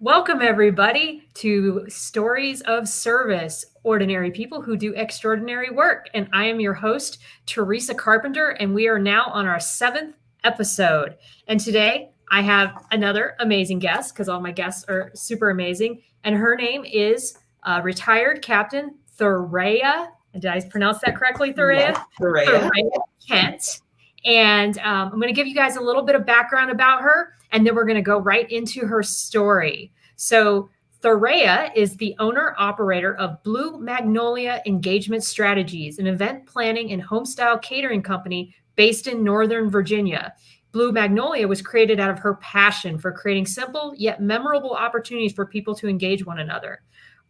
Welcome, everybody, to Stories of Service, ordinary people who do extraordinary work. And I am your host, Teresa Carpenter, and we are now on our 7th episode. And today I have another amazing guest because all my guests are super amazing. And her name is retired Captain Thurraya. Did I pronounce that correctly, Thurraya? Yes, Thurraya. Thurraya Kent. And I'm going to give you guys a little bit of background about her, and then we're going to go right into her story. So Thurraya is the owner-operator of Blue Magnolia Engagement Strategies, an event planning and homestyle catering company based in Northern Virginia. Blue Magnolia was created out of her passion for creating simple yet memorable opportunities for people to engage one another.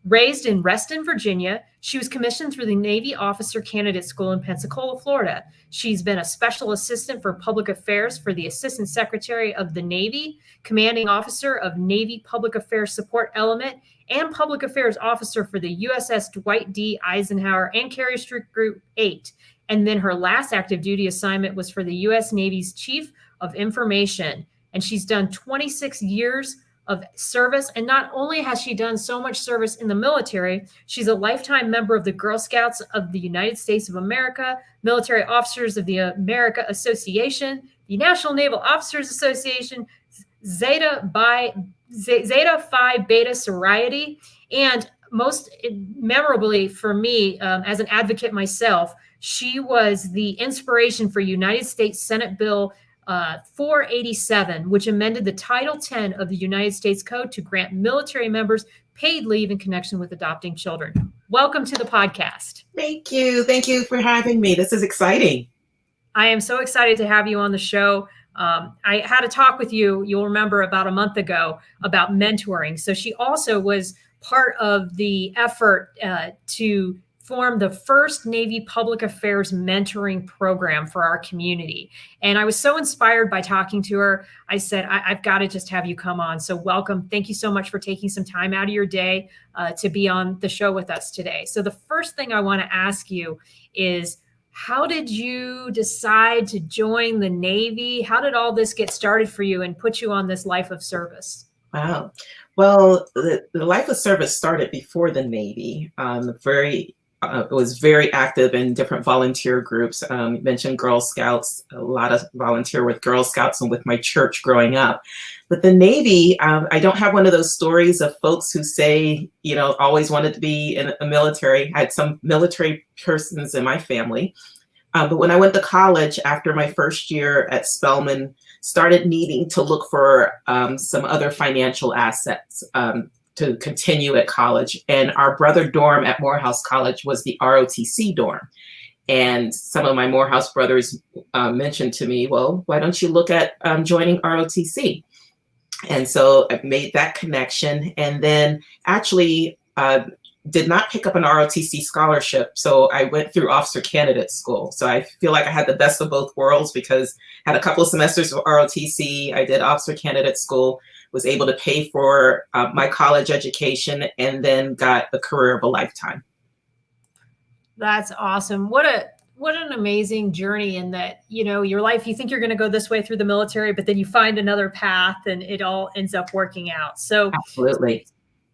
Raised in Reston, Virginia, she was commissioned through the Navy Officer Candidate School in Pensacola, Florida. She's been a special assistant for public affairs for the Assistant Secretary of the Navy, commanding officer of Navy Public Affairs Support Element, and public affairs officer for the USS Dwight D. Eisenhower and Carrier Street Group 8. And then her last active duty assignment was for the U.S. Navy's Chief of Information. And she's done 26 years of service. And not only has she done so much service in the military, she's a lifetime member of the Girl Scouts of the United States of America, Military Officers of the America Association, the National Naval Officers Association, Zeta Phi Beta Sorority, and most memorably for me, as an advocate myself, she was the inspiration for United States Senate Bill 487, which amended the Title 10 of the United States Code to grant military members paid leave in connection with adopting children. Welcome to the podcast. Thank you. Thank you for having me. This is exciting. I am so excited to have you on the show. I had a talk with you, you'll remember, about a month ago about mentoring. So she also was part of the effort to form the first Navy public affairs mentoring program for our community. And I was so inspired by talking to her. I said, I've got to just have you come on. So welcome. Thank you so much for taking some time out of your day to be on the show with us today. So the first thing I want to ask you is, how did you decide to join the Navy? How did all this get started for you and put you on this life of service? Wow. Well, the life of service started before the Navy. Was very active in different volunteer groups. You mentioned Girl Scouts, a lot of volunteer with Girl Scouts and with my church growing up. But the Navy, I don't have one of those stories of folks who say, always wanted to be in a military. I had some military persons in my family. But when I went to college after my first year at Spelman, started needing to look for some other financial assets to continue at college. And our brother dorm at Morehouse College was the ROTC dorm. And some of my Morehouse brothers mentioned to me, well, why don't you look at joining ROTC? And so I made that connection, and then actually did not pick up an ROTC scholarship. So I went through officer candidate school. So I feel like I had the best of both worlds because I had a couple of semesters of ROTC. I did officer candidate school, was able to pay for my college education, and then got the career of a lifetime. That's awesome. What an amazing journey in that, your life, you think you're going to go this way through the military, but then you find another path and it all ends up working out. So absolutely.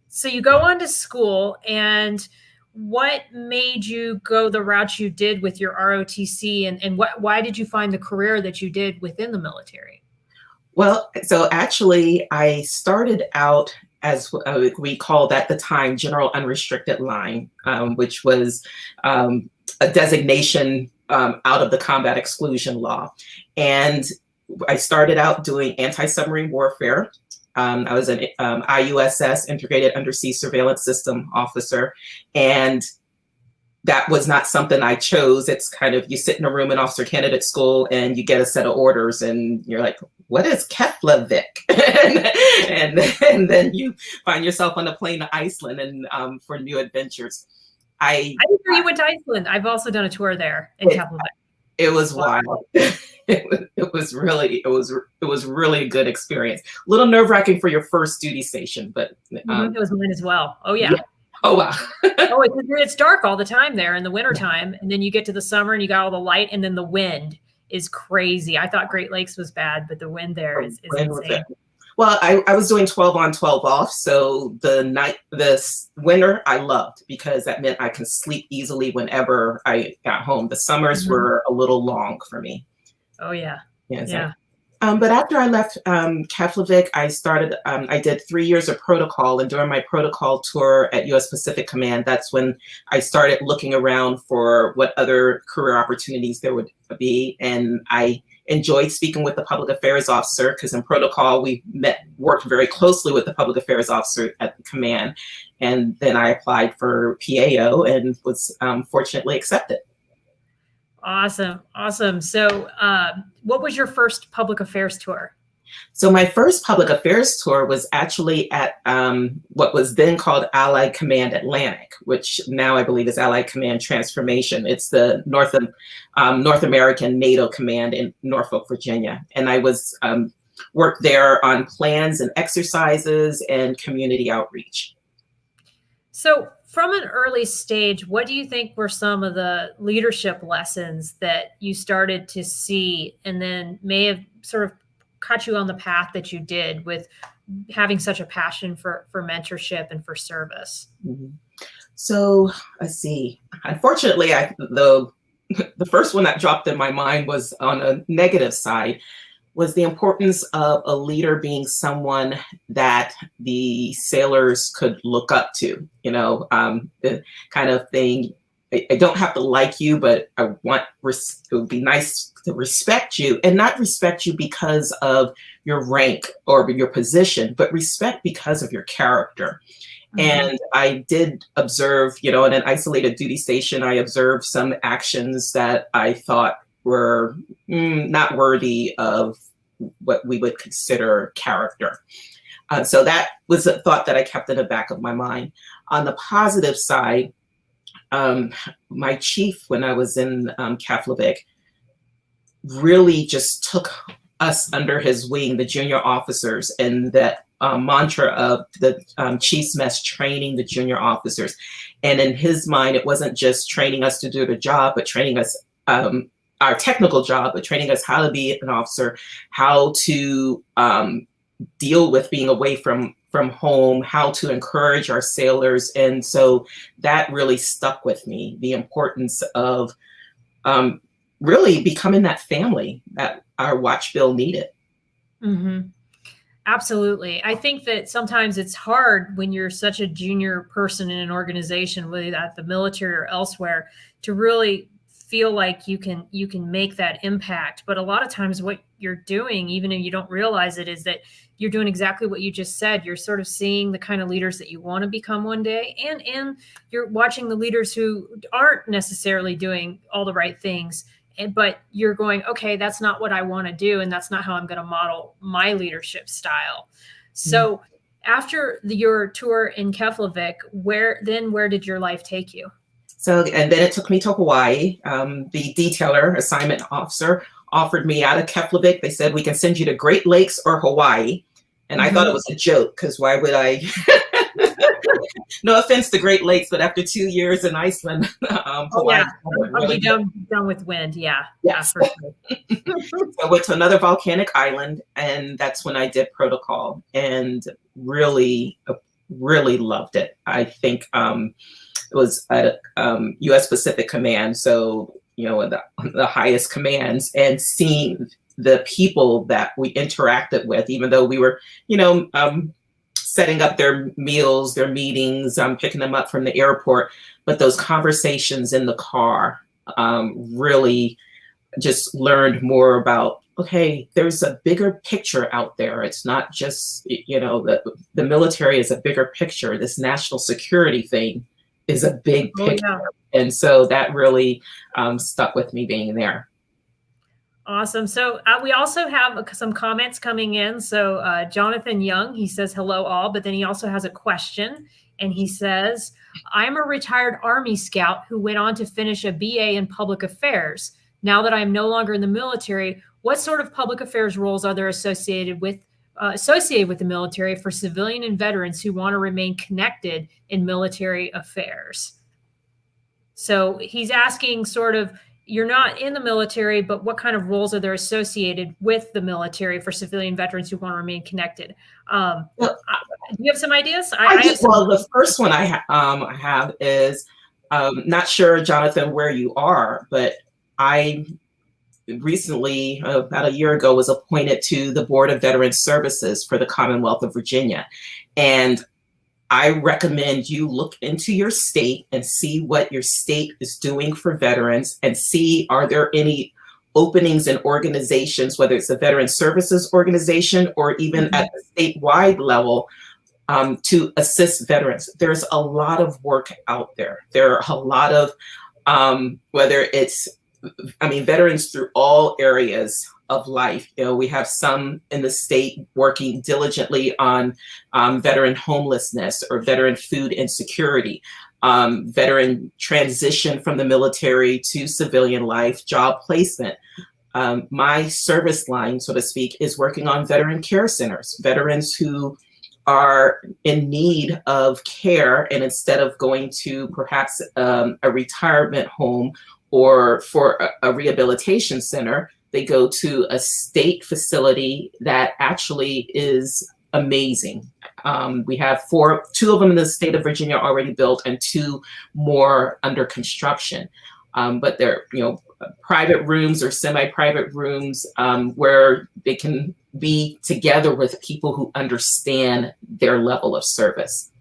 So you go on to school, and what made you go the route you did with your ROTC, and why did you find the career that you did within the military? Well, so actually I started out as we called at the time General Unrestricted Line, which was a designation out of the combat exclusion law. And I started out doing anti-submarine warfare. I was an IUSS, Integrated Undersea Surveillance System officer, and that was not something I chose. It's kind of, you sit in a room in officer candidate school and you get a set of orders and you're like, what is Keflavik? and then you find yourself on a plane to Iceland and for new adventures. I didn't know you went to Iceland. I've also done a tour there in Keflavik. It was wild. It was really a good experience. A little nerve-wracking for your first duty station, but it was mine as well. Oh yeah. Oh wow. It's dark all the time there in the wintertime, and then you get to the summer and you got all the light, and then the wind is crazy. I thought Great Lakes was bad, but the wind there is insane. Well, I was doing 12 on, 12 off. So this winter I loved because that meant I can sleep easily whenever I got home. The summers Mhm. were a little long for me. Oh yeah. Yes. Yeah. But after I left Keflavik, I did 3 years of protocol. And during my protocol tour at U.S. Pacific Command, that's when I started looking around for what other career opportunities there would be. And I enjoyed speaking with the public affairs officer because in protocol, we worked very closely with the public affairs officer at the command. And then I applied for PAO and was fortunately accepted. Awesome. Awesome. So, what was your first public affairs tour? So my first public affairs tour was actually at what was then called Allied Command Atlantic, which now I believe is Allied Command Transformation. It's the North American NATO Command in Norfolk, Virginia. And I was worked there on plans and exercises and community outreach. So, from an early stage, what do you think were some of the leadership lessons that you started to see and then may have sort of caught you on the path that you did with having such a passion for mentorship and for service? Mm-hmm. So let's see. Unfortunately, the first one that dropped in my mind was on a negative side, was the importance of a leader being someone that the sailors could look up to, the kind of thing. I don't have to like you, but it would be nice to respect you, and not respect you because of your rank or your position, but respect because of your character. Mm-hmm. And I did observe, in an isolated duty station, I observed some actions that I thought were not worthy of what we would consider character. So that was a thought that I kept in the back of my mind. On the positive side, my chief, when I was in Keflavik, really just took us under his wing, the junior officers, and that mantra of the chief's mess training the junior officers. And in his mind, it wasn't just training us to do the job, but training us our technical job, but training us how to be an officer, how to deal with being away from home, how to encourage our sailors. And so that really stuck with me, the importance of really becoming that family that our watch bill needed. Mm-hmm. Absolutely. I think that sometimes it's hard when you're such a junior person in an organization, whether at the military or elsewhere, to really feel like you can make that impact. But a lot of times what you're doing, even if you don't realize it, is that you're doing exactly what you just said. You're sort of seeing the kind of leaders that you want to become one day. And you're watching the leaders who aren't necessarily doing all the right things. But you're going, okay, that's not what I want to do. And that's not how I'm going to model my leadership style. So after your tour in Keflavik, where did your life take you? So, and then it took me to Hawaii. The detailer assignment officer offered me out of Keflavik. They said, we can send you to Great Lakes or Hawaii. And I thought it was a joke, because why would I? No offense to Great Lakes, but after 2 years in Iceland, Hawaii. I'll be done with wind. Yeah. Yes. Yeah, for sure. So I went to another volcanic island, and that's when I did protocol, and really, really loved it. I think it was at U.S. Pacific Command, so the highest commands, and seeing the people that we interacted with, even though we were, setting up their meals, their meetings, picking them up from the airport, but those conversations in the car really just learned more about, okay, there's a bigger picture out there. It's not just, the military is a bigger picture. This national security thing is a big picture. Oh, yeah. And so that really stuck with me being there. Awesome. So we also have some comments coming in. So Jonathan Young, he says, hello all, but then he also has a question. And he says, I'm a retired Army scout who went on to finish a BA in public affairs. Now that I'm no longer in the military, what sort of public affairs roles are there associated with the military for civilian and veterans who want to remain connected in military affairs? So he's asking sort of, you're not in the military, but what kind of roles are there associated with the military for civilian veterans who want to remain connected? Well, Do you have some ideas? I I do, have some. well, the first one I have is not sure, Jonathan, where you are, but I recently, about a year ago, was appointed to the Board of Veteran Services for the Commonwealth of Virginia. And I recommend you look into your state and see what your state is doing for veterans and see, are there any openings in organizations, whether it's a veteran services organization or even at the statewide level, to assist veterans. There's a lot of work out there. There are a lot of, whether it's, veterans through all areas of life. We have some in the state working diligently on veteran homelessness or veteran food insecurity, veteran transition from the military to civilian life, job placement. My service line, so to speak, is working on veteran care centers, veterans who are in need of care, and instead of going to perhaps a retirement home or for a rehabilitation center, they go to a state facility that actually is amazing. We have two of them in the state of Virginia already built and two more under construction. But they're, private rooms or semi-private rooms where they can be together with people who understand their level of service.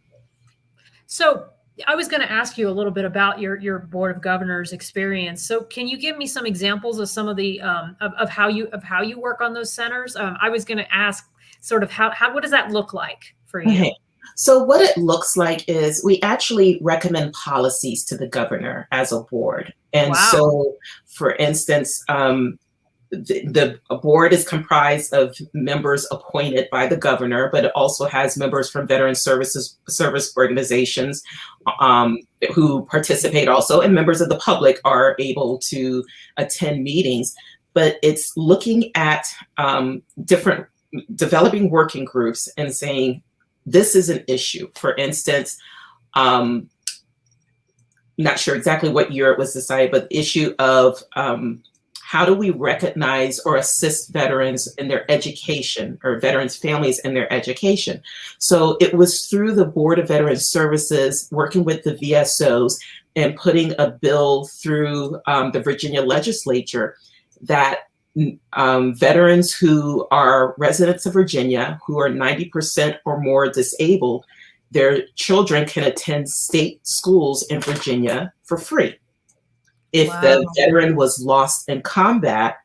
So I was going to ask you a little bit about your Board of Governors experience. So can you give me some examples of some of the of how you work on those centers? I was going to ask sort of what does that look like for you? Okay. So what it looks like is we actually recommend policies to the governor as a board. And Wow. So, for instance, the board is comprised of members appointed by the governor, but it also has members from veteran service organizations who participate also, and members of the public are able to attend meetings. But it's looking at different developing working groups and saying, this is an issue. For instance, not sure exactly what year it was decided, but the issue of how do we recognize or assist veterans in their education, or veterans' families in their education? So it was through the Board of Veteran Services, working with the VSOs and putting a bill through the Virginia legislature that veterans who are residents of Virginia, who are 90% or more disabled, their children can attend state schools in Virginia for free. If the veteran was lost in combat,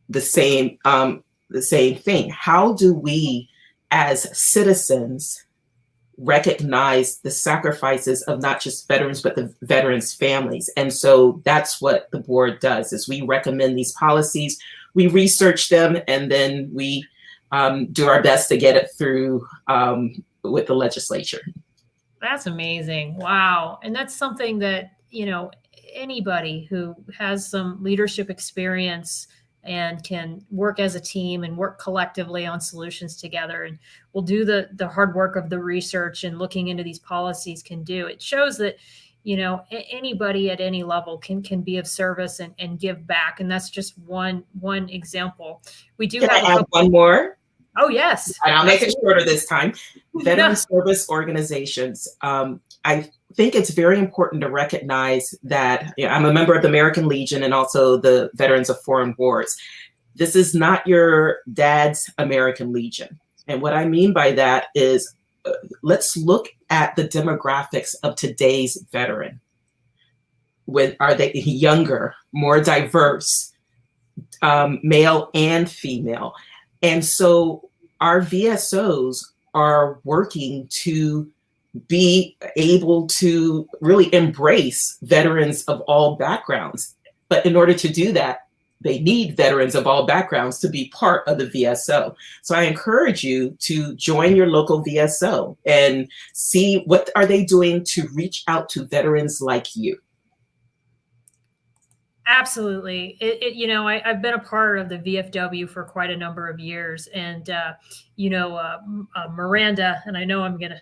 the same thing. How do we, as citizens, recognize the sacrifices of not just veterans, but the veterans' families? And so that's what the board does, is we recommend these policies, we research them, and then we do our best to get it through with the legislature. That's amazing. Wow. And that's something that, anybody who has some leadership experience and can work as a team and work collectively on solutions together and will do the hard work of the research and looking into these policies can do. It shows that, anybody at any level can be of service and give back. And that's just one example. We do have I add one more? Oh, yes. And I'll make it shorter this time. Veteran service organizations. I think it's very important to recognize that I'm a member of the American Legion and also the Veterans of Foreign Wars. This is not your dad's American Legion. And what I mean by that is, let's look at the demographics of today's veteran. Are they younger, more diverse, male and female? And so our VSOs are working to be able to really embrace veterans of all backgrounds. But in order to do that, they need veterans of all backgrounds to be part of the VSO. So I encourage you to join your local VSO and see what are they doing to reach out to veterans like you. Absolutely. I've been a part of the VFW for quite a number of years, and Miranda, and I know I'm going to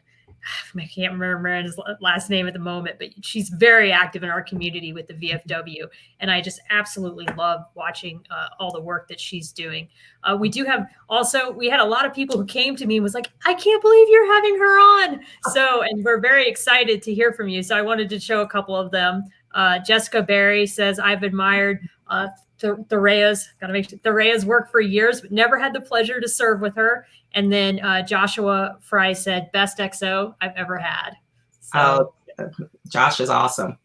I can't remember his last name at the moment, but she's very active in our community with the VFW. And I just absolutely love watching all the work that she's doing. We had a lot of people who came to me and was like, I can't believe you're having her on. So, and we're very excited to hear from you. So I wanted to show a couple of them. Jessica Berry says, I've admired Thurraya's work for years, but never had the pleasure to serve with her. And then Joshua Fry said, best XO I've ever had. So, Josh is awesome.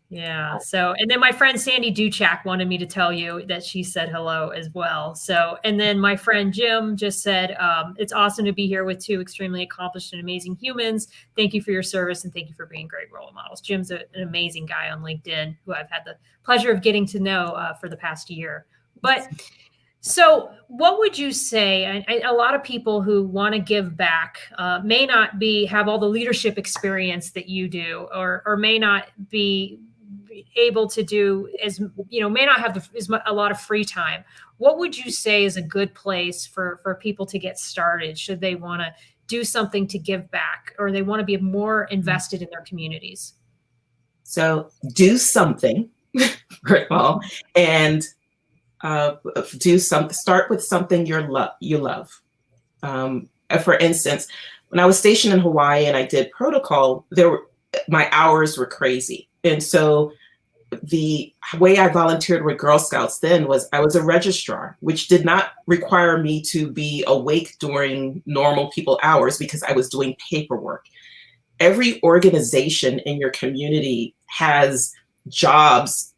Yeah. So, and then my friend Sandy Duchak wanted me to tell you that she said hello as well. So, and then my friend Jim just said, it's awesome to be here with two extremely accomplished and amazing humans. Thank you for your service and thank you for being great role models. Jim's an amazing guy on LinkedIn who I've had the pleasure of getting to know for the past year. But so what would you say? A lot of people who want to give back may not have all the leadership experience that you do, or may not be able to do may not have a lot of free time. What would you say is a good place for people to get started? Should they want to do something to give back, or they want to be more invested in their communities? So do something, first of all, and start with something you love. For instance, when I was stationed in Hawaii and I did protocol, my hours were crazy. And so the way I volunteered with Girl Scouts then was I was a registrar, which did not require me to be awake during normal people hours because I was doing paperwork. Every organization in your community has jobs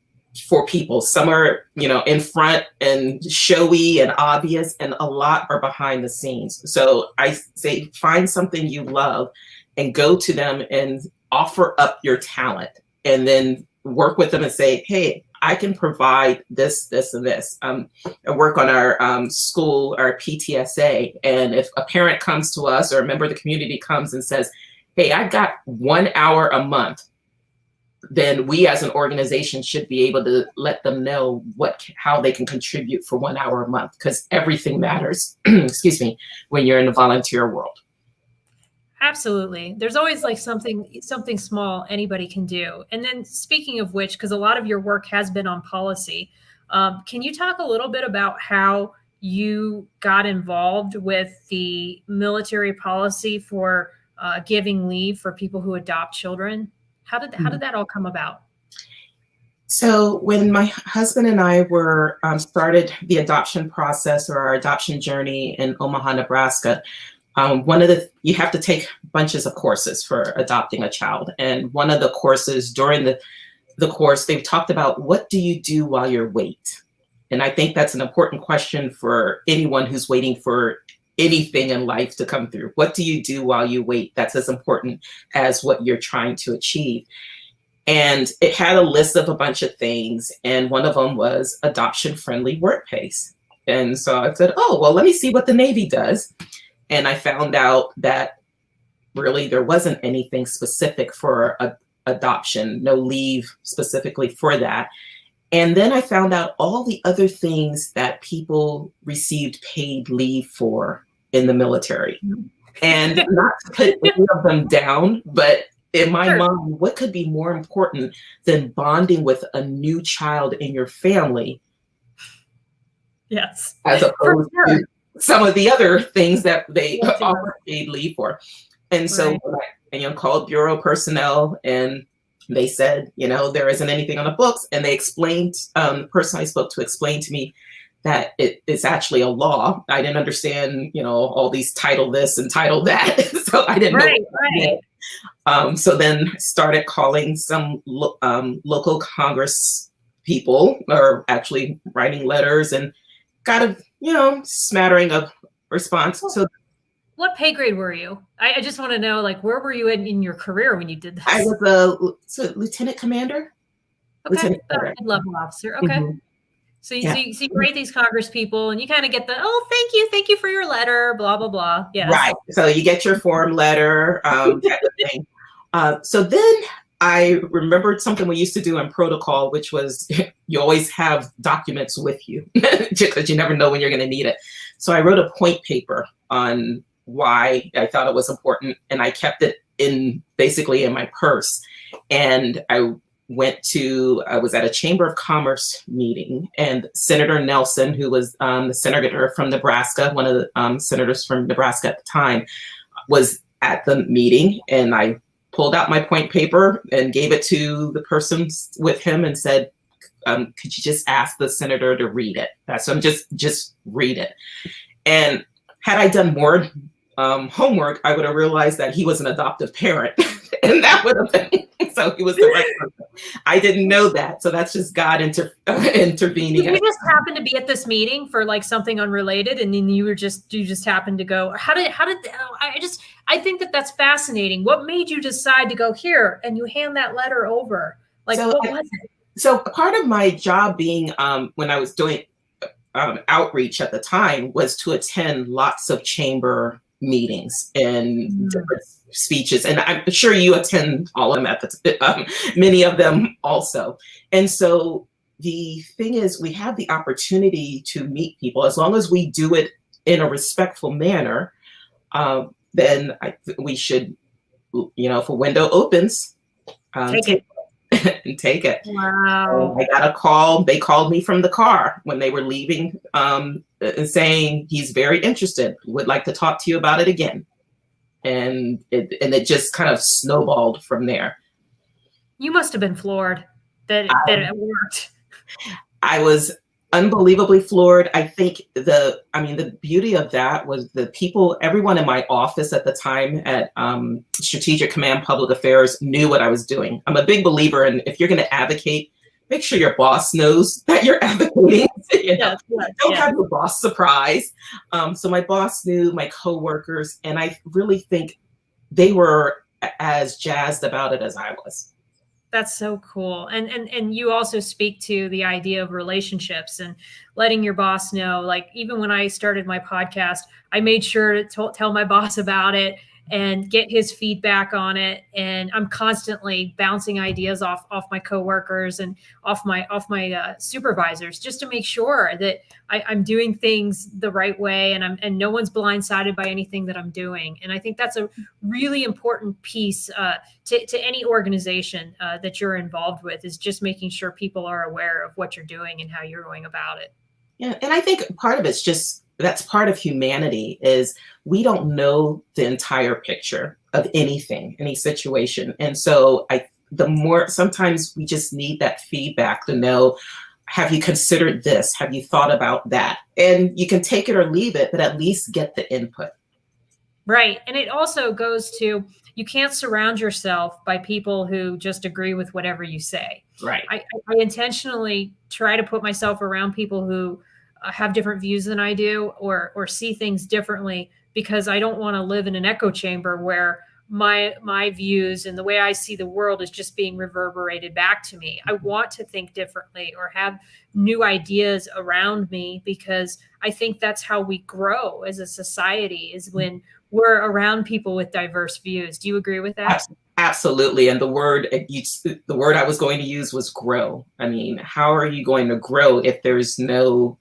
for people. Some are, in front and showy and obvious, and a lot are behind the scenes. So I say, find something you love and go to them and offer up your talent, and then work with them and say, hey, I can provide this, this, and this. I work on our school, our PTSA. And if a parent comes to us or a member of the community comes and says, hey, I've got 1 hour a month, then we as an organization should be able to let them know how they can contribute for 1 hour a month, because everything matters, excuse me, when you're in the volunteer world. Absolutely. There's always like something small anybody can do. And then speaking of which, because a lot of your work has been on policy, can you talk a little bit about how you got involved with the military policy for giving leave for people who adopt children? How did that all come about? So when my husband and I started the adoption process, or our adoption journey in Omaha, Nebraska, you have to take bunches of courses for adopting a child. And one of the courses, during the course, they've talked about, what do you do while you wait? And I think that's an important question for anyone who's waiting for anything in life to come through. What do you do while you wait? That's as important as what you're trying to achieve. And it had a list of a bunch of things. And one of them was adoption-friendly workplace. And so I said, oh, well, let me see what the Navy does. And I found out that really there wasn't anything specific for adoption, no leave specifically for that. And then I found out all the other things that people received paid leave for in the military. And not to put any of them down, but in my mind, what could be more important than bonding with a new child in your family? Yes. As opposed to some of the other things that they offer paid leave for. And so I called Bureau personnel, and they said, there isn't anything on the books. And they explained, the person I spoke to explained to me that it's actually a law. I didn't understand, all these title this and title that. So I didn't know. So then started calling some local Congress people, or actually writing letters, and got a smattering of response. So what pay grade were you? I just want to know, like, where were you in your career when you did this? I was a lieutenant commander. Okay, level officer. Okay. Mm-hmm. So you write these Congress people, and you kind of get thank you for your letter, blah, blah, blah. Yes. Right. So you get your form letter, type of thing. So then I remembered something we used to do in protocol, which was you always have documents with you because you never know when you're going to need it. So I wrote a point paper on why I thought it was important, and I kept it basically in my purse. And I was at a Chamber of Commerce meeting, and Senator Nelson, who was the senator from Nebraska, one of the senators from Nebraska at the time, was at the meeting. And I pulled out my point paper and gave it to the person with him and said, could you just ask the senator to read it? So I'm just read it. And had I done more homework, I would have realized that he was an adoptive parent. And that would have been, so he was the right person. I didn't know that. So that's just God intervening. Did you just happen to be at this meeting for like something unrelated, and then you just happened to go? I think that's fascinating. What made you decide to go here and you hand that letter over? Like, what was it? So part of my job being, when I was doing outreach at the time, was to attend lots of chamber meetings and different speeches. And I'm sure you attend all of them, many of them also. And so the thing is, we have the opportunity to meet people. As long as we do it in a respectful manner, then we should, if a window opens, take it. And take it. Wow. I got a call. They called me from the car when they were leaving, saying he's very interested, would like to talk to you about it again. And it just kind of snowballed from there. You must have been floored that it worked. I was unbelievably floored. I think the beauty of that was everyone in my office at the time at Strategic Command Public Affairs knew what I was doing. I'm a big believer in, if you're going to advocate, make sure your boss knows that you're advocating. Don't have your boss surprised. So my boss knew, my coworkers, and I really think they were as jazzed about it as I was. That's so cool. And you also speak to the idea of relationships and letting your boss know. Like, even when I started my podcast, I made sure to tell my boss about it and get his feedback on it. And I'm constantly bouncing ideas off my coworkers and off my supervisors, just to make sure that I'm doing things the right way, and no one's blindsided by anything that I'm doing. And I think that's a really important piece to any organization that you're involved with, is just making sure people are aware of what you're doing and how you're going about it. Yeah, and I think part of it's just, that's part of humanity, is we don't know the entire picture of anything, any situation. And so sometimes we just need that feedback to know, have you considered this? Have you thought about that? And you can take it or leave it, but at least get the input. Right. And it also goes to, you can't surround yourself by people who just agree with whatever you say. Right. I intentionally try to put myself around people who have different views than I do, or see things differently, because I don't want to live in an echo chamber where my views and the way I see the world is just being reverberated back to me. I want to think differently or have new ideas around me, because I think that's how we grow as a society, is when we're around people with diverse views. Do you agree with that? Absolutely. And the word I was going to use was grow. I mean, how are you going to grow if there's no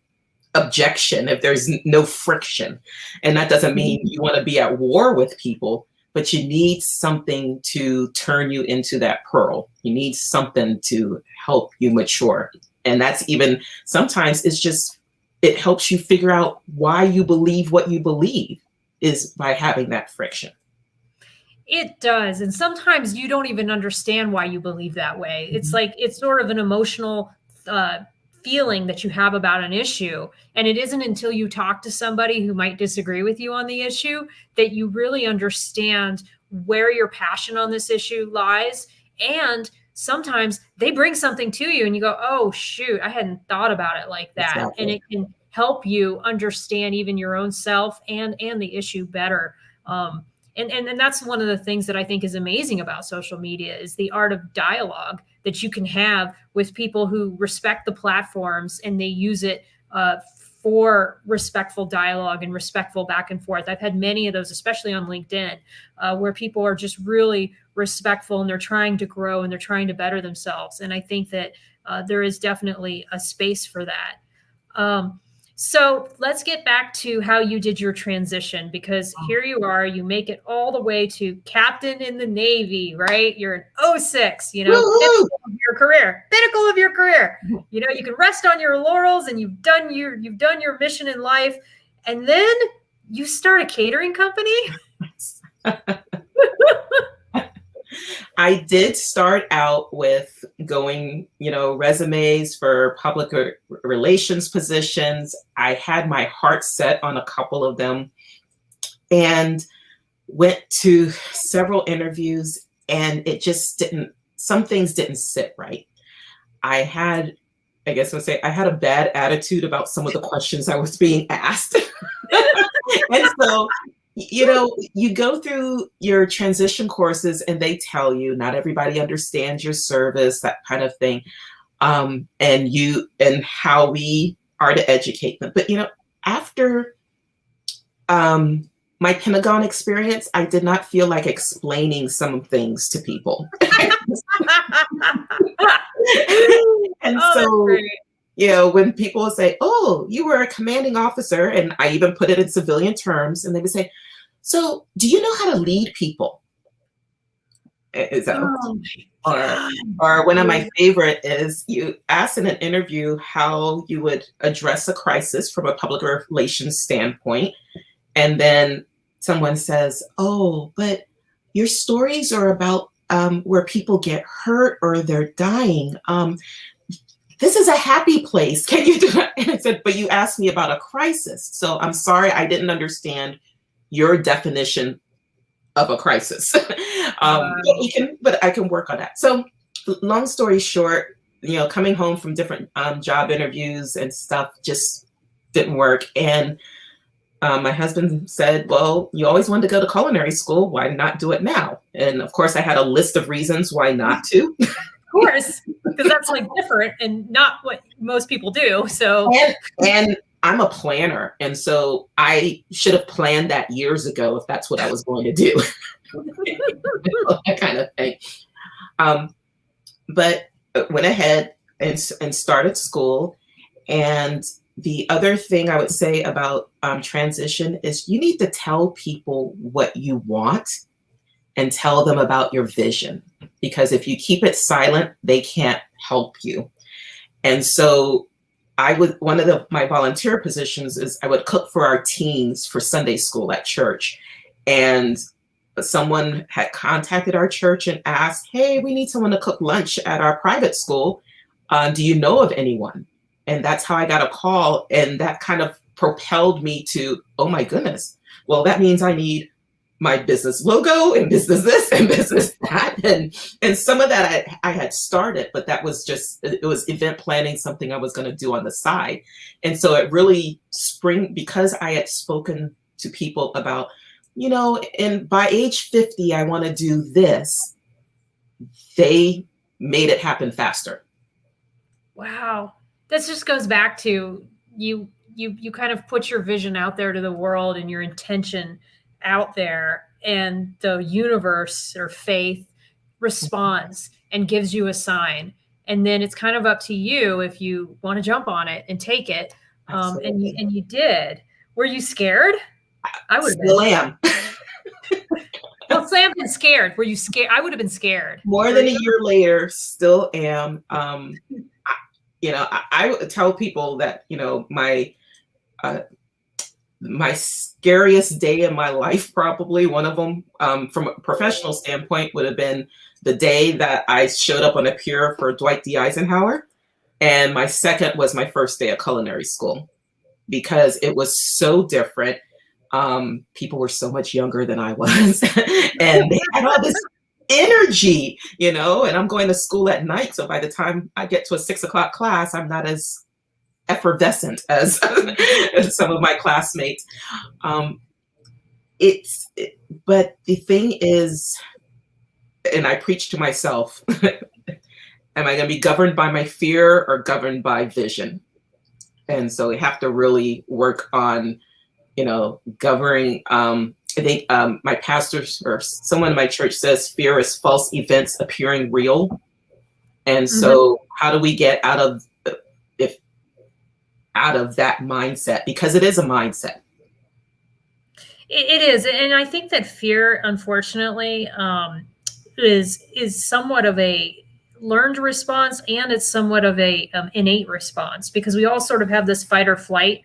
objection, if there's no friction? And that doesn't mean you want to be at war with people, but you need something to turn you into that pearl. You need something to help you mature. And that's even, sometimes it helps you figure out why you believe what you believe, is by having that friction. It does. And sometimes you don't even understand why you believe that way. It's like, it's sort of an emotional feeling that you have about an issue. And it isn't until you talk to somebody who might disagree with you on the issue that you really understand where your passion on this issue lies. And sometimes they bring something to you and you go, oh, shoot, I hadn't thought about it like that. Exactly. And it can help you understand even your own self and the issue better. And that's one of the things that I think is amazing about social media, is the art of dialogue that you can have with people who respect the platforms, and they use it for respectful dialogue and respectful back and forth. I've had many of those, especially on LinkedIn, where people are just really respectful, and they're trying to grow and they're trying to better themselves. And I think that there is definitely a space for that. So let's get back to how you did your transition, because here you are, you make it all the way to captain in the Navy, right? You're an O6, you know, Woo-hoo! pinnacle of your career, pinnacle of your career. You know, you can rest on your laurels and you've done your mission in life. And then you start a catering company. I did start out with going, resumes for public relations positions. I had my heart set on a couple of them and went to several interviews, and it just some things didn't sit right. I had a bad attitude about some of the questions I was being asked. And so, you go through your transition courses and they tell you not everybody understands your service, that kind of thing. And how we are to educate them. But, after my Pentagon experience, I did not feel like explaining some things to people. And so, when people say, oh, you were a commanding officer, and I even put it in civilian terms, and they would say, so do you know how to lead people? Or one of my favorite is you ask in an interview how you would address a crisis from a public relations standpoint. And then someone says, oh, but your stories are about where people get hurt or they're dying. This is a happy place. Can you do that? And I said, but you asked me about a crisis. So I'm sorry, I didn't understand your definition of a crisis. But I can work on that. So long story short, coming home from different job interviews and stuff just didn't work. And my husband said, well, you always wanted to go to culinary school. Why not do it now? And of course, I had a list of reasons why not to. Of course, because that's like different and not what most people do. So and I'm a planner, and so I should have planned that years ago if that's what I was going to do. That kind of thing. But went ahead and started school. And the other thing I would say about transition is you need to tell people what you want and tell them about your vision. Because if you keep it silent, they can't help you. And so one of my volunteer positions is I would cook for our teens for Sunday school at church. And someone had contacted our church and asked, hey, we need someone to cook lunch at our private school. Do you know of anyone? And that's how I got a call. And that kind of propelled me to, oh my goodness, well, that means I need my business logo and business this and business that. And some of that I had started, but that was it was event planning, something I was going to do on the side. And so it really because I had spoken to people about, and by age 50, I want to do this. They made it happen faster. Wow. This just goes back to you kind of put your vision out there to the world and your intention out there, and the universe or faith responds and gives you a sign. And then it's kind of up to you if you want to jump on it and take it. And you did. Were you scared? I would have been. Still am. Well, Sam been scared. Were you scared? I would have been scared. More than a year later, still am. I would tell people that, my scariest day in my life, probably one of them, from a professional standpoint, would have been the day that I showed up on a pier for Dwight Eisenhower. And my second was my first day of culinary school, because it was so different. People were so much younger than I was, and they had all this energy, and I'm going to school at night. So by the time I get to a 6 o'clock class, I'm not as effervescent as some of my classmates. But the thing is, and I preach to myself, am I going to be governed by my fear or governed by vision? And so we have to really work on, governing. I think my pastors or someone in my church says fear is false events appearing real. And so how do we get out of, out of that mindset, because it is a mindset. It is, and I think that fear, unfortunately, is somewhat of a learned response, and it's somewhat of a innate response, because we all sort of have this fight or flight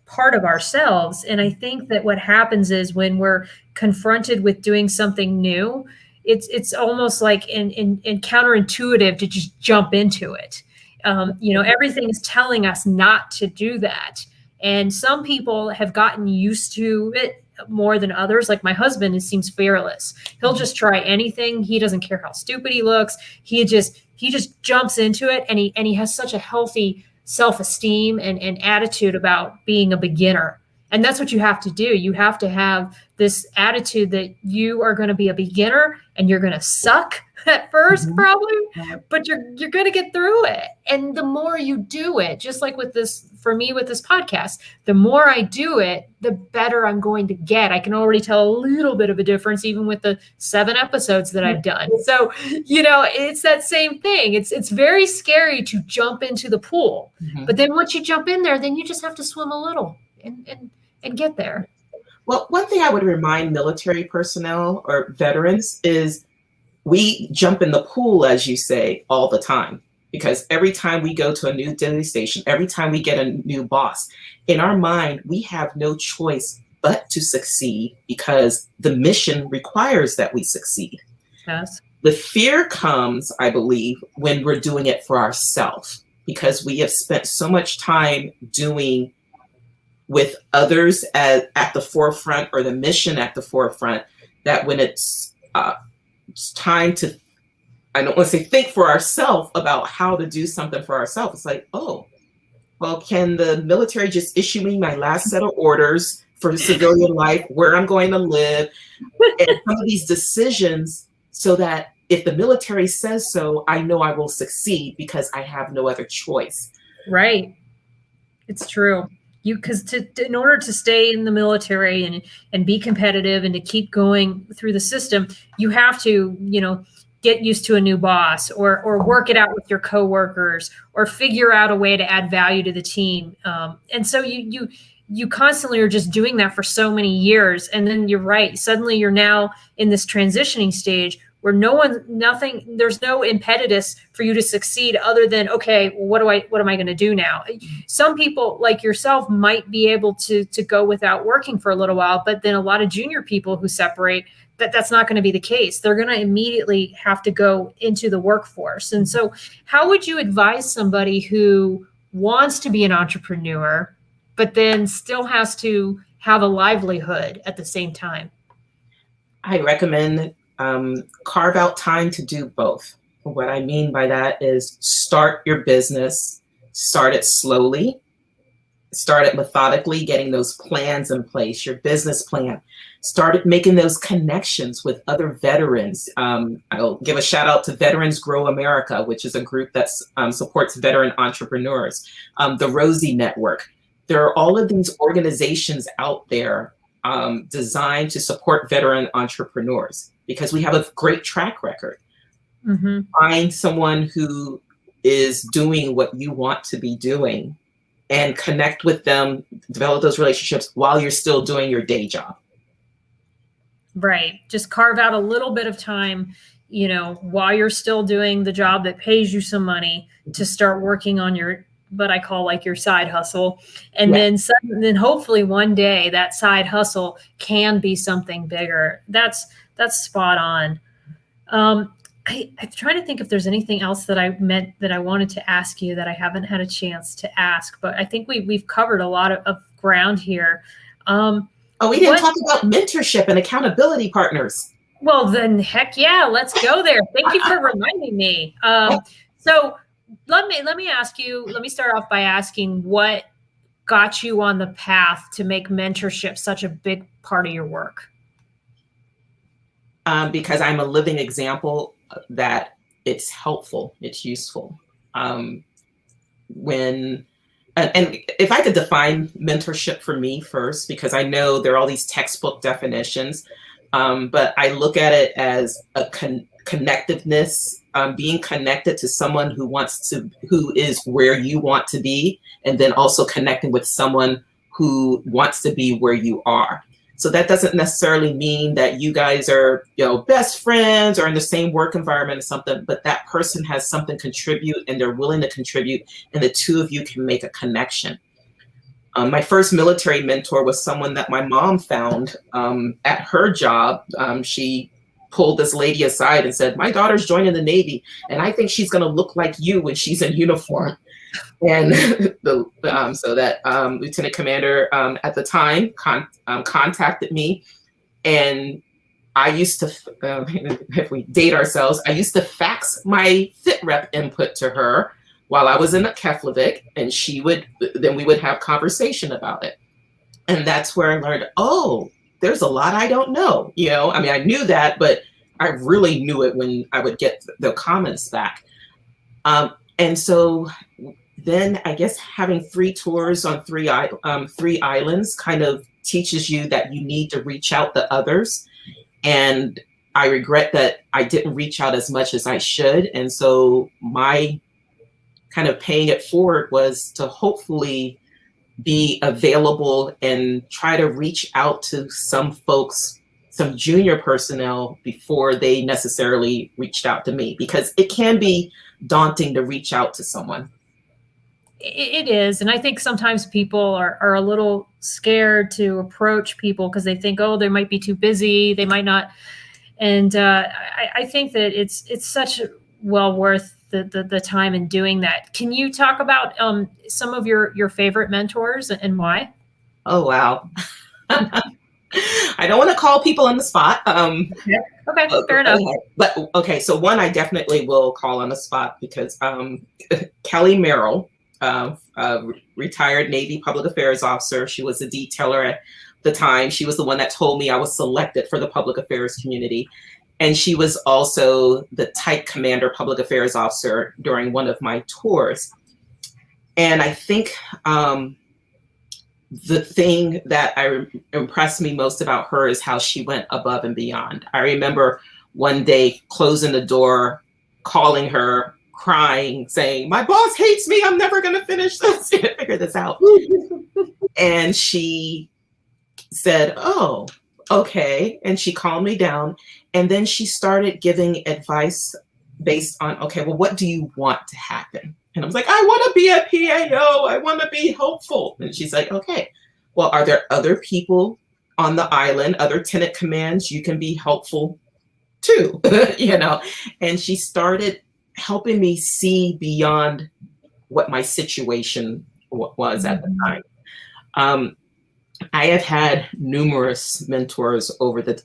part of ourselves. And I think that what happens is when we're confronted with doing something new, it's almost like in counterintuitive to just jump into it. Everything is telling us not to do that. And some people have gotten used to it more than others. Like my husband, it seems fearless. He'll just try anything. He doesn't care how stupid he looks. He just jumps into it, and he has such a healthy self-esteem and attitude about being a beginner. And that's what you have to do. You have to have this attitude that you are going to be a beginner, and you're going to suck at first, probably, but you're going to get through it. And the more you do it, just like with this, for me, with this podcast, the more I do it, the better I'm going to get. I can already tell a little bit of a difference, even with the 7 episodes that I've done. So, it's that same thing. It's very scary to jump into the pool, but then once you jump in there, then you just have to swim a little and get there. Well, one thing I would remind military personnel or veterans is we jump in the pool, as you say, all the time, because every time we go to a new duty station, every time we get a new boss, in our mind, we have no choice but to succeed, because the mission requires that we succeed. Yes. The fear comes, I believe, when we're doing it for ourselves, because we have spent so much time doing with others at the forefront, or the mission at the forefront, that when it's time to, I don't want to say think for ourselves about how to do something for ourselves, it's like, oh, well, can the military just issue me my last set of orders for civilian life, where I'm going to live, and some of these decisions, so that if the military says so, I know I will succeed because I have no other choice. Right. It's true. Because in order to stay in the military and be competitive and to keep going through the system, you have to, get used to a new boss, or work it out with your coworkers, or figure out a way to add value to the team. And so you constantly are just doing that for so many years. And then you're right. Suddenly you're now in this transitioning stage where there's no impetus for you to succeed other than, okay, what am I going to do now? Some people like yourself might be able to go without working for a little while, but then a lot of junior people who separate, that's not going to be the case. They're going to immediately have to go into the workforce. And so how would you advise somebody who wants to be an entrepreneur, but then still has to have a livelihood at the same time? I recommend carve out time to do both. What I mean by that is start your business, start it slowly, start it methodically, getting those plans in place, your business plan. Start making those connections with other veterans. I'll give a shout out to Veterans Grow America, which is a group that supports veteran entrepreneurs. The Rosie Network. There are all of these organizations out there designed to support veteran entrepreneurs, because we have a great track record. Find someone who is doing what you want to be doing and connect with them, develop those relationships while you're still doing your day job. Right. Just carve out a little bit of time, while you're still doing the job that pays you some money, to start working on what I call like your side hustle. And then hopefully one day that side hustle can be something bigger. That's spot on. I'm trying to think if there's anything else that I wanted to ask you that I haven't had a chance to ask, but I think we've covered a lot of ground here. We didn't talk about mentorship and accountability partners. Well, then heck yeah, let's go there. Thank you for reminding me. So let me ask you, let me start off by asking what got you on the path to make mentorship such a big part of your work? Because I'm a living example that it's helpful, it's useful. And if I could define mentorship for me first, because I know there are all these textbook definitions, but I look at it as connectiveness, being connected to someone who is where you want to be, and then also connecting with someone who wants to be where you are. So that doesn't necessarily mean that you guys are, best friends or in the same work environment or something, but that person has something to contribute and they're willing to contribute, and the two of you can make a connection. My first military mentor was someone that my mom found at her job. She pulled this lady aside and said, "My daughter's joining the Navy, and I think she's going to look like you when she's in uniform." And so that lieutenant commander at the time contacted me, and I used to, if we date ourselves, I used to fax my fit rep input to her while I was in Keflavik, and then we would have conversation about it. And that's where I learned, oh, there's a lot I don't know. I mean, I knew that, but I really knew it when I would get the comments back. And so then I guess having 3 tours on 3 islands kind of teaches you that you need to reach out to others. And I regret that I didn't reach out as much as I should. And so my kind of paying it forward was to hopefully be available and try to reach out to some folks, some junior personnel, before they necessarily reached out to me, because it can be daunting to reach out to someone. It is. And I think sometimes people are a little scared to approach people because they think, oh, they might be too busy. They might not. And I think that it's such well worth the time in doing that. Can you talk about some of your favorite mentors and why? Oh, wow. I don't want to call people on the spot. Okay, fair enough. But okay, so one I definitely will call on the spot, because Kelly Merrill, retired Navy public affairs officer. She was a detailer at the time. She was the one that told me I was selected for the public affairs community. And she was also the type commander public affairs officer during one of my tours. And I think the thing that impressed me most about her is how she went above and beyond. I remember one day closing the door, calling her, crying, saying, "My boss hates me. I'm never going to finish this, figure this out." And she said, "Oh, okay." And she calmed me down. And then she started giving advice based on, okay, well, what do you want to happen? And I was like, I want to be a PAO. I want to be hopeful. And she's like, okay, well, are there other people on the island, other tenant commands you can be helpful to? And she started helping me see beyond what my situation was at the time. I have had numerous mentors over the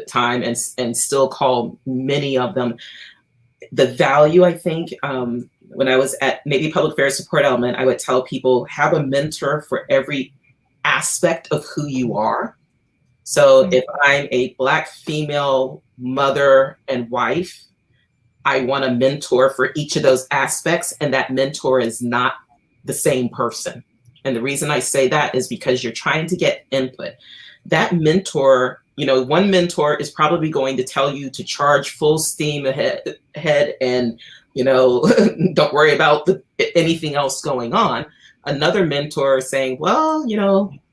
time, and still call many of them. The value, I think, when I was at Navy Public Affairs Support Element, I would tell people, have a mentor for every aspect of who you are. So if I'm a Black female mother and wife, I want a mentor for each of those aspects, and that mentor is not the same person. And the reason I say that is because you're trying to get input. That mentor, one mentor is probably going to tell you to charge full steam ahead and, don't worry about anything else going on. Another mentor is saying, well,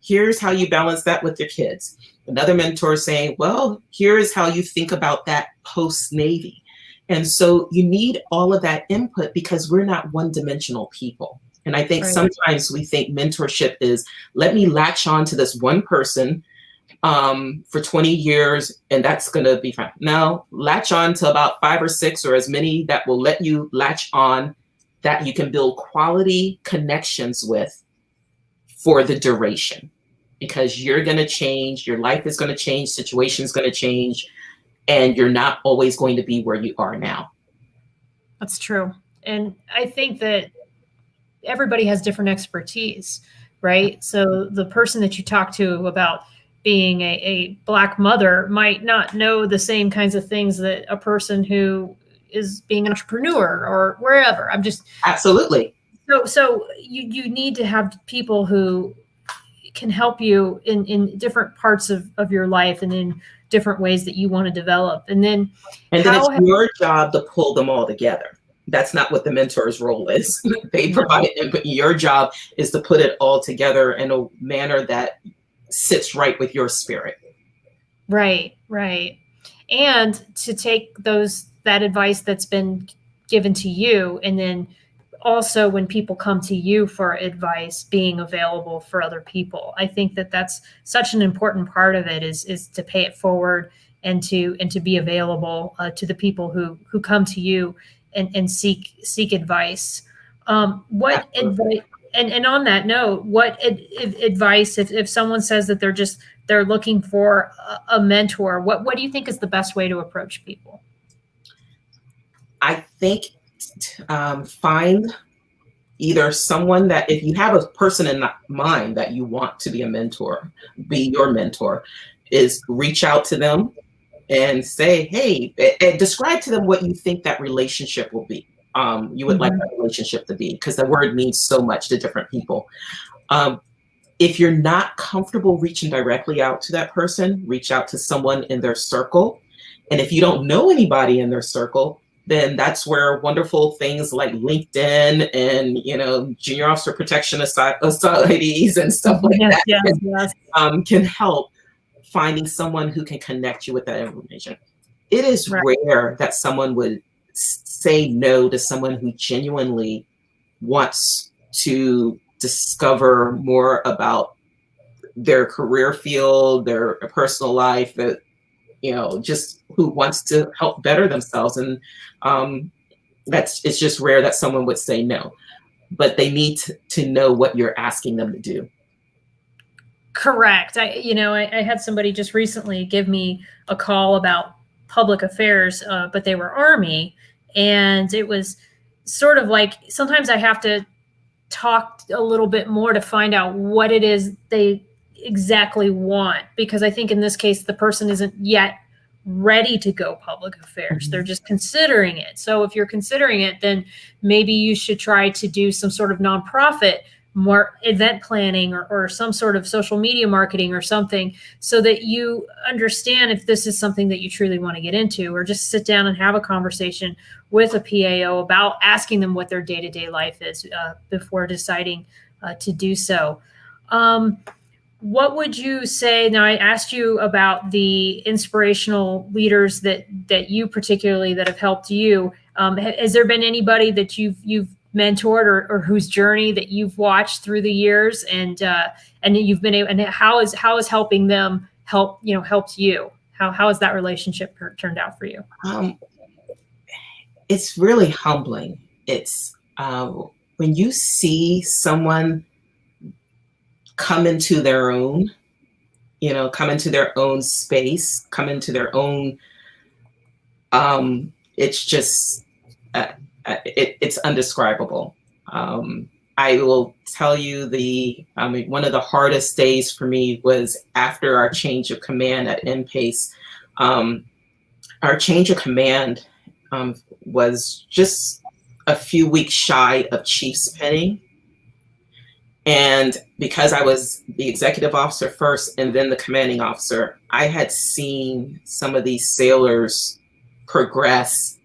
here's how you balance that with your kids. Another mentor is saying, well, here's how you think about that post-Navy. And so you need all of that input, because we're not one-dimensional people. And I think sometimes we think mentorship is, let me latch on to this one person for 20 years, and that's going to be fine. No, latch on to about 5 or 6 or as many that will let you latch on, that you can build quality connections with for the duration, because you're going to change, your life is going to change, situation is going to change, and you're not always going to be where you are now. That's true. And I think that everybody has different expertise, right? So the person that you talk to about being a Black mother might not know the same kinds of things that a person who is being an entrepreneur or wherever. Absolutely. So you need to have people who can help you in different parts of your life and in different ways that you want to develop. And then it's your job to pull them all together. That's not what the mentor's role is. They provide it, but your job is to put it all together in a manner that sits right with your spirit. Right, right. And to take that advice that's been given to you, and then also when people come to you for advice, being available for other people. I think that that's such an important part of it, is to pay it forward and to be available to the people who come to you and seek advice. What advice? And on that note, what advice, if someone says that they're looking for a mentor, what do you think is the best way to approach people? I think find either someone that, if you have a person in mind that you want to be a mentor, be your mentor, is reach out to them and say, hey, and describe to them what you think that relationship will be. You would like that relationship to be, because the word means so much to different people. If you're not comfortable reaching directly out to that person, reach out to someone in their circle. And if you don't know anybody in their circle, then that's where wonderful things like LinkedIn and, junior officer protection societies and stuff like that can help finding someone who can connect you with that information. It is rare that someone would say no to someone who genuinely wants to discover more about their career field, their personal life, that just who wants to help better themselves. And it's just rare that someone would say no, but they need to know what you're asking them to do. Correct. I had somebody just recently give me a call about public affairs, but they were Army, and it was sort of like, sometimes I have to talk a little bit more to find out what it is they exactly want, because I think in this case the person isn't yet ready to go public affairs. They're just considering it. So if you're considering it, then maybe you should try to do some sort of nonprofit, more event planning, or some sort of social media marketing or something, so that you understand if this is something that you truly want to get into, or just sit down and have a conversation with a PAO about asking them what their day-to-day life is before deciding to do so. What would you say? Now, I asked you about the inspirational leaders that you particularly that have helped you. Has there been anybody that you've mentored or whose journey that you've watched through the years, and you've been able, and how is helping them helped you? How has that relationship turned out for you? It's really humbling. It's when you see someone come into their own, come into their own space, come into their own, it's just, it's undescribable. I will tell you one of the hardest days for me was after our change of command at NPACE. Our change of command was just a few weeks shy of chief's penning. And because I was the executive officer first and then the commanding officer, I had seen some of these sailors progress,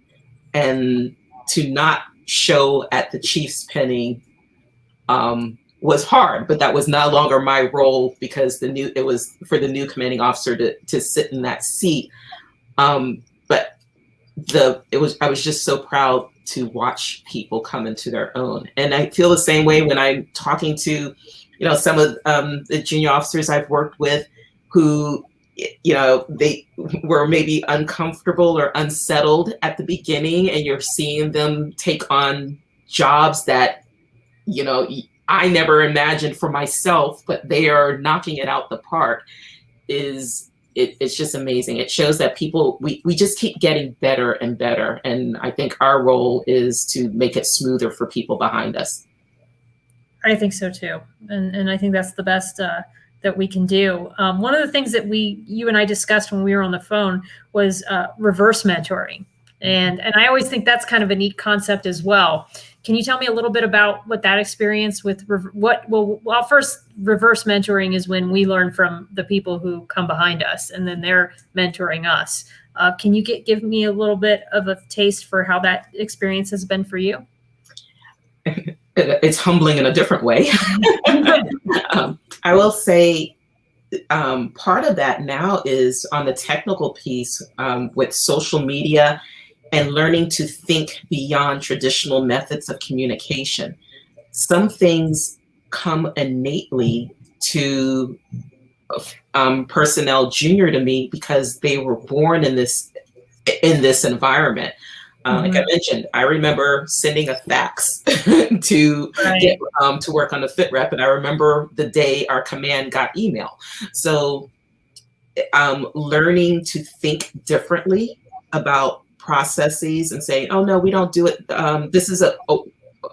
and to not show at the chief's penning was hard, but that was no longer my role, because it was for the new commanding officer to sit in that seat. But I was just so proud to watch people come into their own. And I feel the same way when I'm talking to, some of the junior officers I've worked with who, they were maybe uncomfortable or unsettled at the beginning, and you're seeing them take on jobs that, I never imagined for myself, but they are knocking it out the park. It's just amazing. It shows that people, we just keep getting better and better. And I think our role is to make it smoother for people behind us. I think so too. And I think that's the best that we can do. One of the things that you and I discussed when we were on the phone was reverse mentoring. And I always think that's kind of a neat concept as well. Can you tell me a little bit about what that experience with first, reverse mentoring is when we learn from the people who come behind us, and then they're mentoring us. Can you give me a little bit of a taste for how that experience has been for you? It's humbling in a different way. I will say part of that now is on the technical piece with social media and learning to think beyond traditional methods of communication. Some things come innately to personnel junior to me because they were born in this environment. Like I mentioned, I remember sending a fax to get to work on the fit rep, and I remember the day our command got email. So learning to think differently about processes and saying, oh no, we don't do it.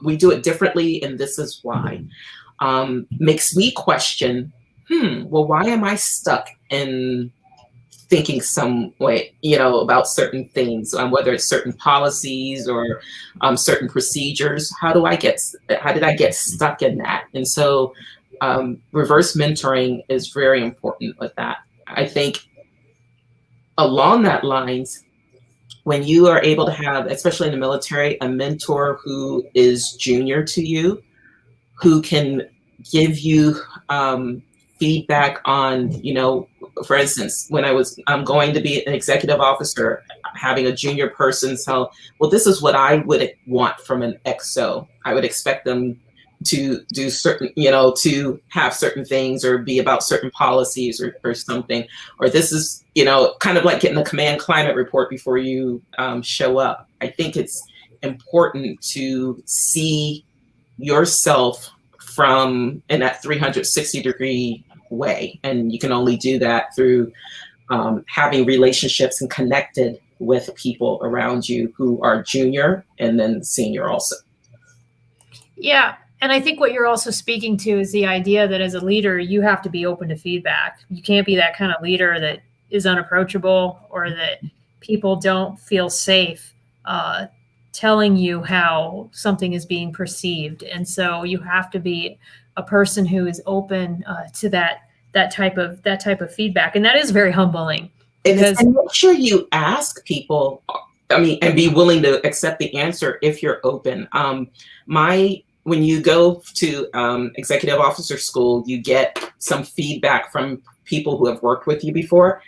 We do it differently, and this is why. Makes me question, well, why am I stuck in thinking some way, about certain things, whether it's certain policies or certain procedures? How did I get stuck in that? And so reverse mentoring is very important with that. I think along that lines, when you are able to have, especially in the military, a mentor who is junior to you, who can give you feedback on, for instance, when I'm going to be an executive officer, having a junior person tell, well, this is what I would want from an XO. I would expect them to do certain, to have certain things or be about certain policies or something. Or this is, kind of like getting the command climate report before you show up. I think it's important to see yourself in that 360-degree way. And you can only do that through having relationships and connected with people around you who are junior and then senior also. Yeah. And I think what you're also speaking to is the idea that as a leader, you have to be open to feedback. You can't be that kind of leader that is unapproachable or that people don't feel safe telling you how something is being perceived. And so you have to be a person who is open to that type of feedback. And that is very humbling. And make sure you ask people, and be willing to accept the answer if you're open. When you go to executive officer school, you get some feedback from people who have worked with you before.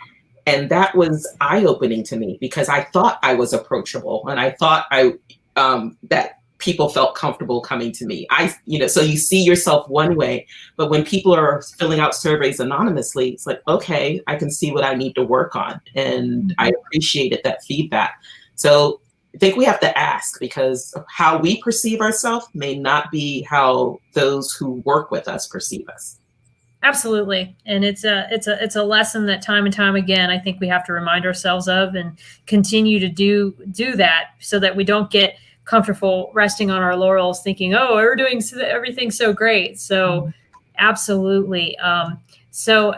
And that was eye-opening to me because I thought I was approachable and I thought that people felt comfortable coming to me. So you see yourself one way, but when people are filling out surveys anonymously, it's like, okay, I can see what I need to work on. And I appreciated that feedback. So I think we have to ask, because how we perceive ourselves may not be how those who work with us perceive us. Absolutely. And it's a lesson that time and time again, I think we have to remind ourselves of and continue to do that so that we don't get comfortable resting on our laurels thinking, oh, we're doing everything so great. So absolutely. So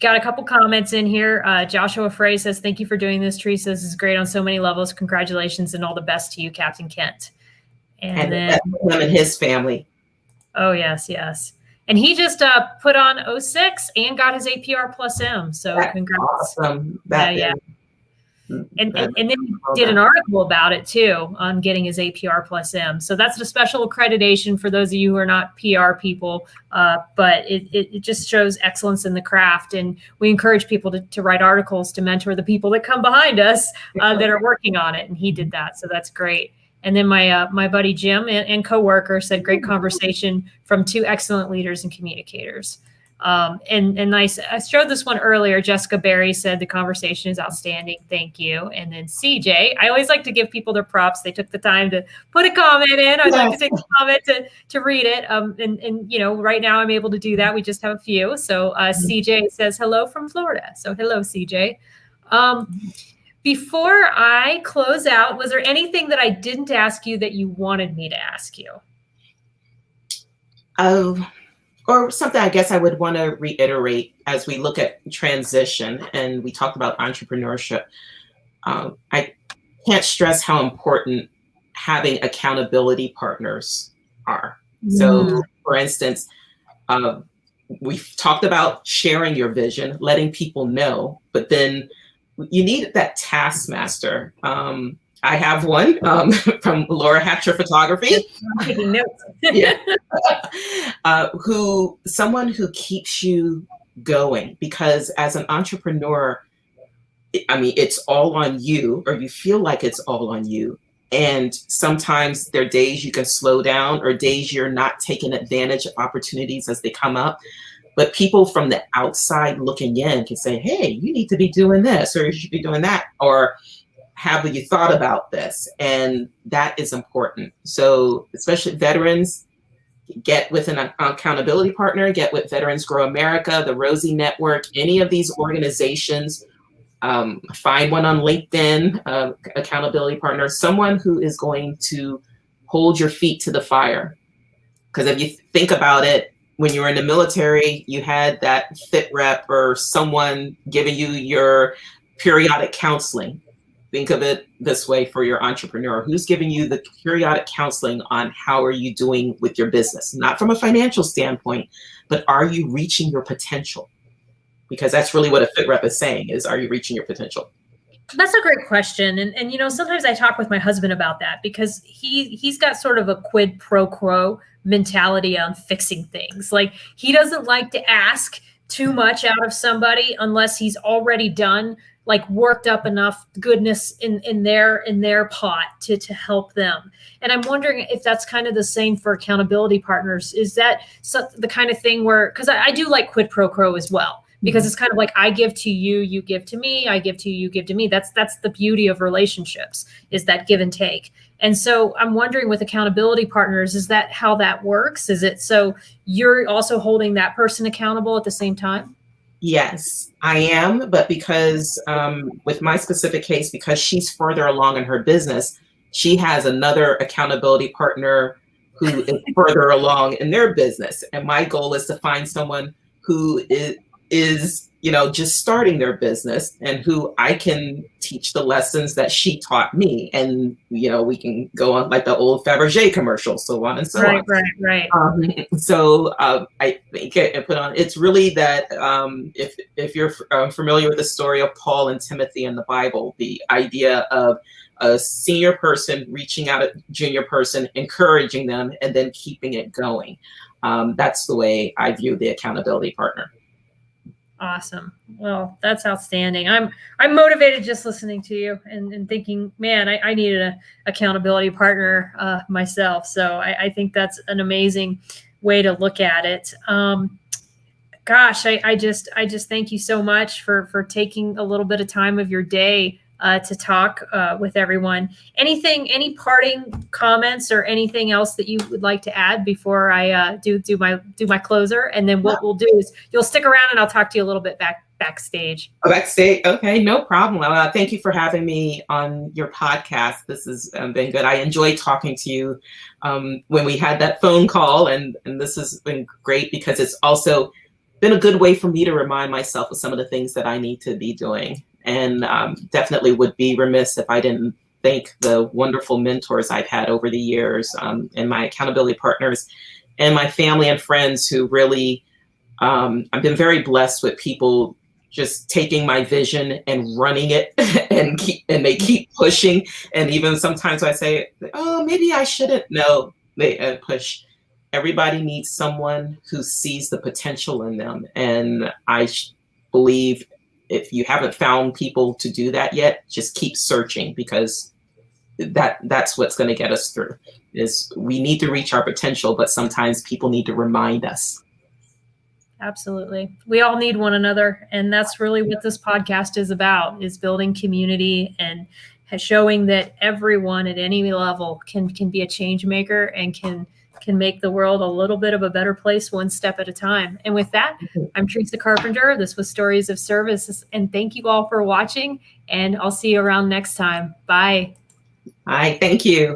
got a couple comments in here. Joshua Frey says, thank you for doing this. Teresa, this is great on so many levels. Congratulations and all the best to you, Captain Kent. And then him and his family. Oh, yes, yes. And he just put on 06 and got his APR plus M. So that's congrats. Awesome. Yeah. And then he did an article about it too on getting his APR plus M. So that's a special accreditation for those of you who are not PR people, but it just shows excellence in the craft. And we encourage people to write articles to mentor the people that come behind us that are working on it. And he did that. So that's great. And then my buddy Jim and coworker said, great conversation from two excellent leaders and communicators. And I showed this one earlier. Jessica Berry said the conversation is outstanding. Thank you. And then CJ, I always like to give people their props. They took the time to put a comment in. I'd like to take a comment to read it. And right now I'm able to do that. We just have a few. So CJ says hello from Florida. So hello, CJ. Before I close out, was there anything that I didn't ask you that you wanted me to ask you? Or something I guess I would want to reiterate as we look at transition and we talked about entrepreneurship. I can't stress how important having accountability partners are. So, for instance, we've talked about sharing your vision, letting people know, but then you need that taskmaster. I have one from Laura Hatcher Photography. I'm taking notes. Yeah. Someone who keeps you going, because as an entrepreneur, I mean, it's all on you, or you feel like it's all on you. And sometimes there are days you can slow down, or days you're not taking advantage of opportunities as they come up. But people from the outside looking in can say, hey, you need to be doing this, or you should be doing that, or have you thought about this? And that is important. So especially veterans, get with an accountability partner, get with Veterans Grow America, the Rosie Network, any of these organizations. Find one on LinkedIn, accountability partner, someone who is going to hold your feet to the fire. Because if you think about it, when you were in the military, you had that fit rep or someone giving you your periodic counseling. Think of it this way for your entrepreneur. Who's giving you the periodic counseling on how are you doing with your business? Not from a financial standpoint, but are you reaching your potential? Because that's really what a fit rep is saying, is are you reaching your potential? That's a great question. And you know, sometimes I talk with my husband about that, because he's got sort of a quid pro quo mentality on fixing things. Like, he doesn't like to ask too much out of somebody unless he's already done, like, worked up enough goodness in their pot to help them. And I'm wondering if that's kind of the same for accountability partners. Is that the kind of thing where, because I do like quid pro quo as well, because it's kind of like, I give to you, you give to me, I give to you, you give to me. That's the beauty of relationships, is that give and take. And so I'm wondering, with accountability partners, is that how that works? Is it so you're also holding that person accountable at the same time? Yes, I am. But because with my specific case, because she's further along in her business, she has another accountability partner who is further along in their business. And my goal is to find someone who is, you know, just starting their business, and who I can teach the lessons that she taught me. And, you know, we can go on like the old Fabergé commercial, so on and so on. Right. So I think I put on, it's really that if you're familiar with the story of Paul and Timothy in the Bible, the idea of a senior person reaching out at junior person, encouraging them, and then keeping it going. That's the way I view the accountability partner. Awesome. Well, that's outstanding. I'm motivated just listening to you and thinking, man, I needed an accountability partner myself. So I think that's an amazing way to look at it. Gosh, I just thank you so much for taking a little bit of time of your day to talk with everyone. Any parting comments or anything else that you would like to add before I do my closer? And then what we'll do is you'll stick around and I'll talk to you a little bit backstage. Backstage, okay, no problem. Thank you for having me on your podcast. This has been good. I enjoyed talking to you when we had that phone call, and this has been great, because it's also been a good way for me to remind myself of some of the things that I need to be doing. And definitely would be remiss if I didn't thank the wonderful mentors I've had over the years, and my accountability partners, and my family and friends who really, I've been very blessed with people just taking my vision and running it and they keep pushing. And even sometimes I say, oh, maybe I shouldn't. No, they push. Everybody needs someone who sees the potential in them. And I believe, if you haven't found people to do that yet, just keep searching, because that's what's going to get us through. Is we need to reach our potential, but sometimes people need to remind us. Absolutely. We all need one another. And that's really what this podcast is about, is building community and showing that everyone at any level can be a change maker and can make the world a little bit of a better place, one step at a time. And with that, I'm Teresa Carpenter. This was Stories of Service. And thank you all for watching. And I'll see you around next time. Bye. Hi, thank you.